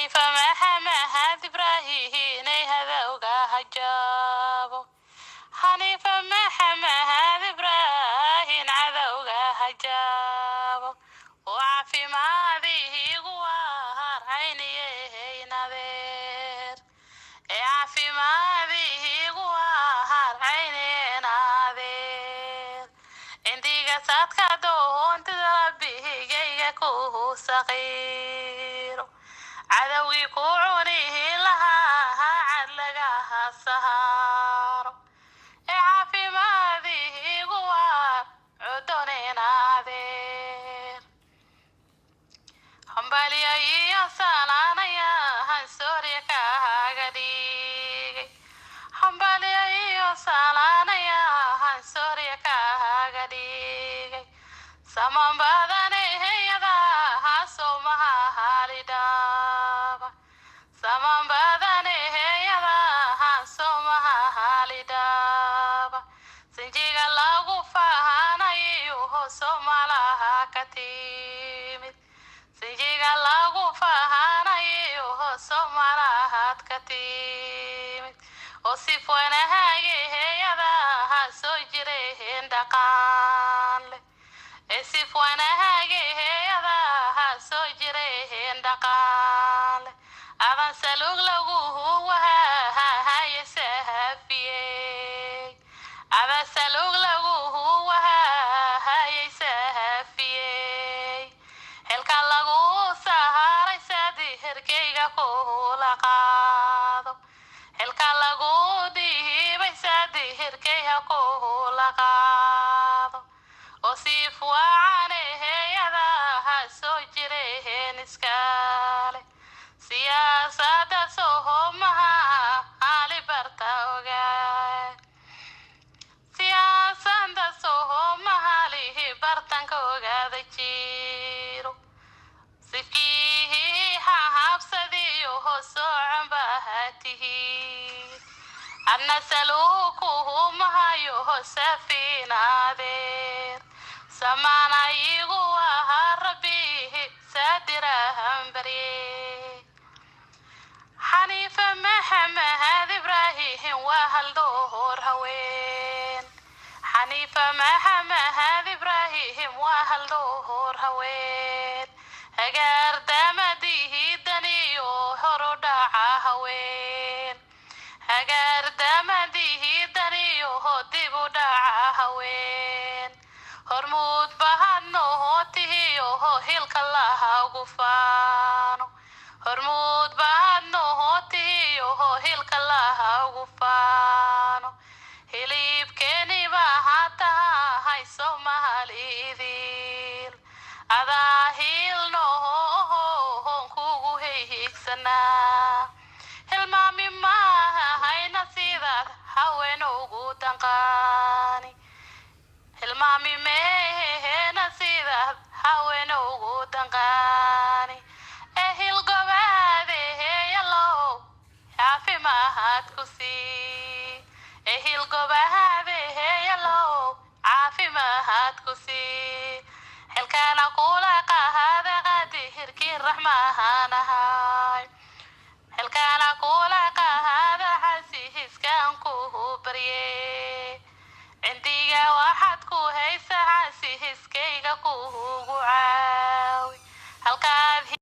حنيفة محمد إبراهيم هذا وجهجابو حنيفة محمد إبراهيم هذا وجهجابو وعفي ما ذي قوار عيني نذير عفي ما ذي قوار عيني نذير عندي قصدك دون تربيه جيكو صغير عدوي كوعني لها عدلقها السهار عافي ما ذي قوار عدوني ناذير حنبالي أي صلانا يا هنسوري كهاقديق حنبالي أي صلانا يا هنسوري كهاقديق سمان بدني هيدا هاسو mahalidaaba saman badane heyada haaso mahalidaaba sinjiga lagu fahanayo hoso malaha ka timid sinjiga lagu fahanayo hoso malahad ka timid oo si fuenahage heyada haaso jireen dhaqaan leh si fuenahage heyada haaso jireen dhaqaan leh adan salug lagu wahahaye sahafiyey adan salug lagu wahahaye sahafiyey helka lagu saharay sadi herkeyga kula qaado helka lagu dhiibay sadi herkeyga kula qaado oo si fuacane heyada haaso jireen iskale siyaasadda sohomaha halibarta ogaay siyaasadda sohomaha lihi bartanka ogaada jiro sifkii hahabsadiyo hosoocon bahatihiin adna saluukuhu mahayo hosafiinaadeer samaana igu ahaa rabbihi saadirahan barye حنيفة محمد إبراهيم وهل دور هوين حنيفة محمد إبراهيم وهل دور هوين أجر دمديه دنيو هرودع هوين أجر دمديه دنيو هديبو دع هوين هرمود بهنو هوتيو هيلك الله غفانو hormuud baadno hootiyo hilka laha ugu faano hilibkeeni baa hataha hayso mahalidiil adaa hiilno hon kugu heyhigsanaa hilmaami maaha hayna sidaad haween ugu danqaani hilmaami meehena sidaad haween ugu danqaani ehil gobaade heyalow caafi mahad ku sii ehil gobaade heyalow caafi mahad ku sii xilkaana kula qahaada qadi hirkii raxmahanahay xilkaana kula qahaada xasi hiskaan kuhu barye cindiga waxaad ku haysa xasi hiskayga kuhugu caa